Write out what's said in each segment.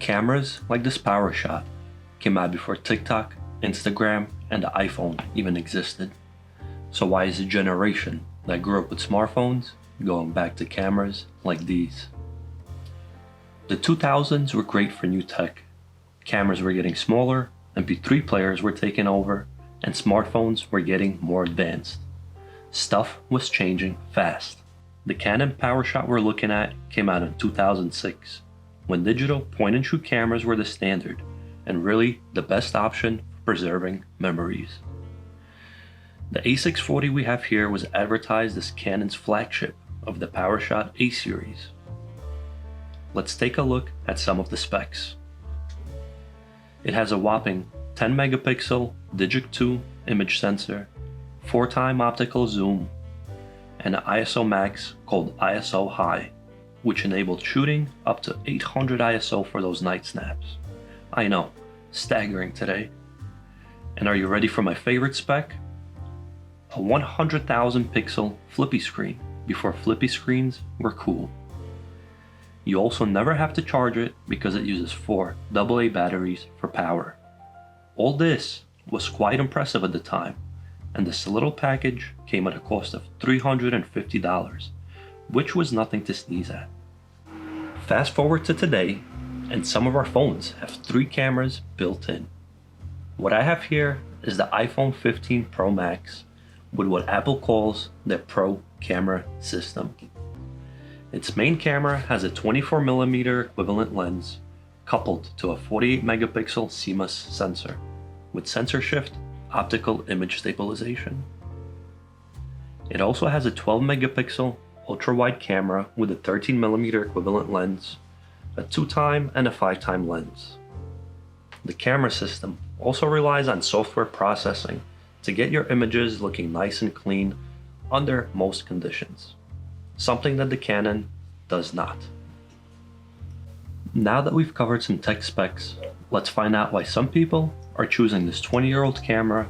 Cameras like this PowerShot came out before TikTok, Instagram, and the iPhone even existed. So why is a generation that grew up with smartphones going back to cameras like these? The 2000s were great for new tech. Cameras were getting smaller, MP3 players were taking over, and smartphones were getting more advanced. Stuff was changing fast. The Canon PowerShot we're looking at came out in 2006, when digital point-and-shoot cameras were the standard, and really the best option for preserving memories. The A640 we have here was advertised as Canon's flagship of the PowerShot A series. Let's take a look at some of the specs. It has a whopping 10 megapixel Digic 2 image sensor, 4x optical zoom, and an ISO max called ISO high, which enabled shooting up to 800 ISO for those night snaps. I know, staggering today. And are you ready for my favorite spec? A 100,000 pixel flippy screen before flippy screens were cool. You also never have to charge it because it uses 4 AA batteries for power. All this was quite impressive at the time, and this little package came at a cost of $350, which was nothing to sneeze at. Fast forward to today, and some of our phones have 3 cameras built in. What I have here is the iPhone 15 Pro Max with what Apple calls their Pro camera system. Its main camera has a 24mm equivalent lens coupled to a 48 megapixel CMOS sensor with sensor shift optical image stabilization. It also has a 12 megapixel ultra-wide camera with a 13mm equivalent lens, a 2x and a 5x lens. The camera system also relies on software processing to get your images looking nice and clean under most conditions, something that the Canon does not. Now that we've covered some tech specs, let's find out why some people are choosing this 20-year-old camera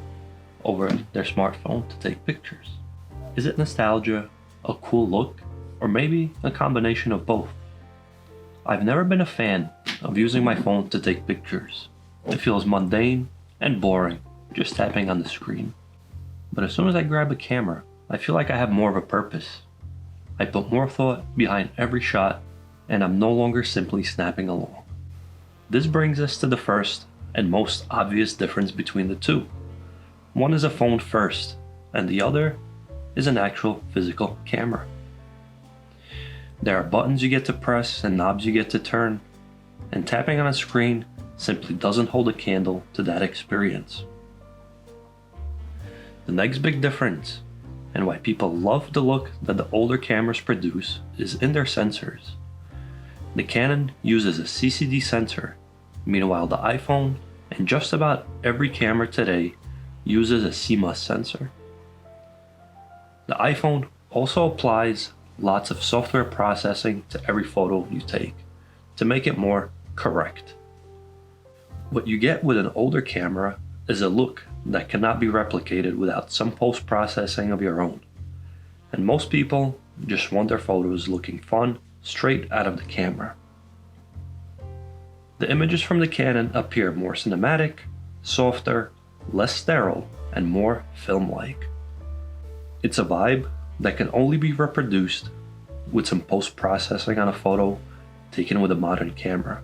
over their smartphone to take pictures. Is it nostalgia, a cool look, or maybe a combination of both? I've never been a fan of using my phone to take pictures. It feels mundane and boring, just tapping on the screen. But as soon as I grab a camera, I feel like I have more of a purpose. I put more thought behind every shot, and I'm no longer simply snapping along. This brings us to the first and most obvious difference between the two. One is a phone first, and the other is an actual physical camera. There are buttons you get to press and knobs you get to turn, and tapping on a screen simply doesn't hold a candle to that experience. The next big difference, and why people love the look that the older cameras produce, is in their sensors. The Canon uses a CCD sensor, meanwhile the iPhone and just about every camera today uses a CMOS sensor. The iPhone also applies lots of software processing to every photo you take to make it more correct. What you get with an older camera is a look that cannot be replicated without some post-processing of your own. And most people just want their photos looking fun straight out of the camera. The images from the Canon appear more cinematic, softer, less sterile, and more film-like. It's a vibe that can only be reproduced with some post-processing on a photo taken with a modern camera.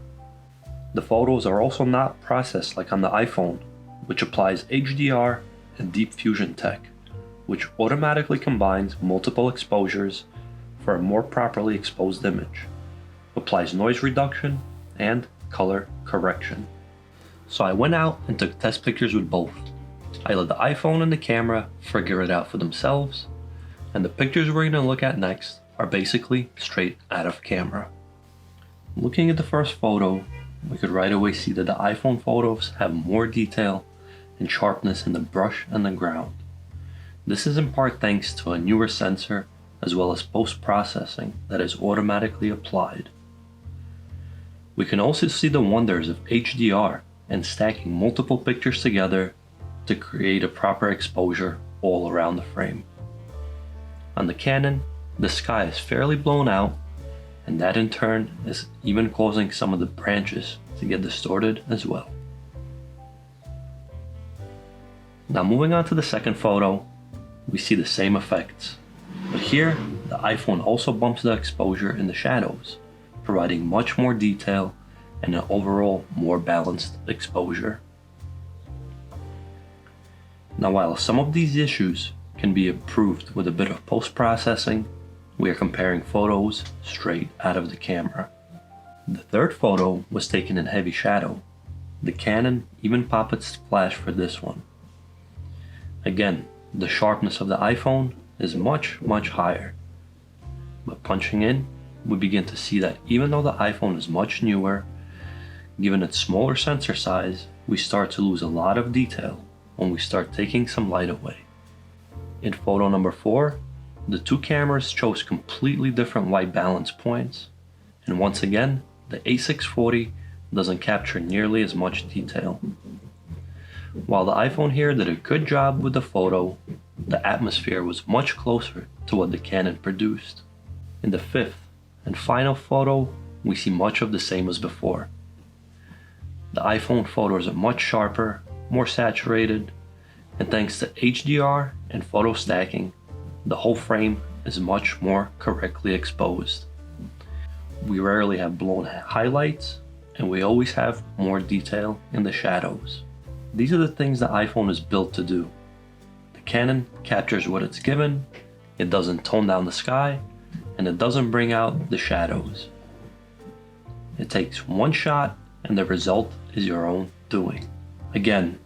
The photos are also not processed like on the iPhone, which applies HDR and deep fusion tech, which automatically combines multiple exposures for a more properly exposed image, applies noise reduction, and color correction. So I went out and took test pictures with both. I let the iPhone and the camera figure it out for themselves, and the pictures we're going to look at next are basically straight out of camera. Looking at the first photo, we could right away see that the iPhone photos have more detail and sharpness in the brush and the ground. This is in part thanks to a newer sensor as well as post-processing that is automatically applied. We can also see the wonders of HDR and stacking multiple pictures together to create a proper exposure all around the frame. On the Canon, the sky is fairly blown out and that in turn is even causing some of the branches to get distorted as well. Now moving on to the second photo, we see the same effects, but here the iPhone also bumps the exposure in the shadows, providing much more detail and an overall more balanced exposure. Now while some of these issues can be improved with a bit of post-processing, we are comparing photos straight out of the camera. The third photo was taken in heavy shadow. The Canon even popped its flash for this one. Again, the sharpness of the iPhone is much higher. But punching in, we begin to see that even though the iPhone is much newer, given its smaller sensor size, we start to lose a lot of detail when we start taking some light away. In photo number 4, the two cameras chose completely different white balance points, and once again, the A640 doesn't capture nearly as much detail. While the iPhone here did a good job with the photo, the atmosphere was much closer to what the Canon produced. In the fifth and final photo, we see much of the same as before. The iPhone photos are much sharper, more saturated, and thanks to HDR and photo stacking, the whole frame is much more correctly exposed. We rarely have blown highlights, and we always have more detail in the shadows. These are the things the iPhone is built to do. The Canon captures what it's given, it doesn't tone down the sky, and it doesn't bring out the shadows. It takes one shot and the result is your own doing. Again,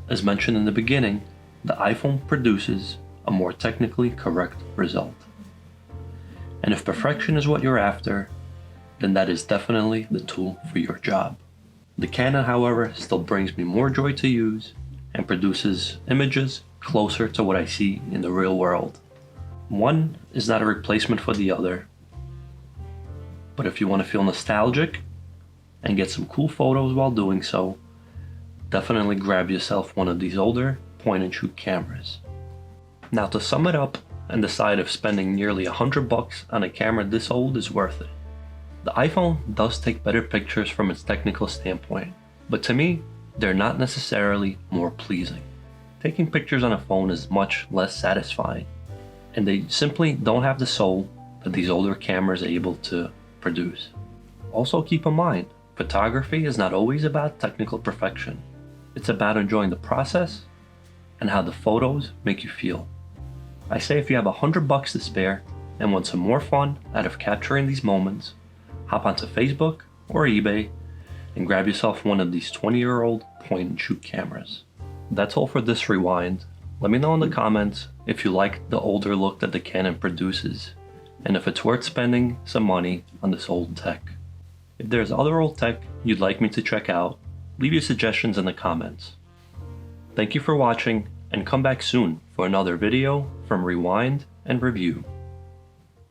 as mentioned in the beginning, the iPhone produces a more technically correct result. And if perfection is what you're after, then that is definitely the tool for your job. The Canon, however, still brings me more joy to use and produces images closer to what I see in the real world. One is not a replacement for the other, but if you want to feel nostalgic and get some cool photos while doing so, definitely grab yourself one of these older point-and-shoot cameras. Now to sum it up and decide if spending nearly $100 on a camera this old is worth it. The iPhone does take better pictures from its technical standpoint, but to me, they're not necessarily more pleasing. Taking pictures on a phone is much less satisfying, and they simply don't have the soul that these older cameras are able to produce. Also keep in mind, photography is not always about technical perfection. It's about enjoying the process and how the photos make you feel. I say if you have $100 to spare and want some more fun out of capturing these moments, hop onto Facebook or eBay and grab yourself one of these 20-year-old point-and-shoot cameras. That's all for this rewind. Let me know in the comments if you like the older look that the Canon produces, and if it's worth spending some money on this old tech. If there's other old tech you'd like me to check out, leave your suggestions in the comments. Thank you for watching, and come back soon for another video from Rewind and Review.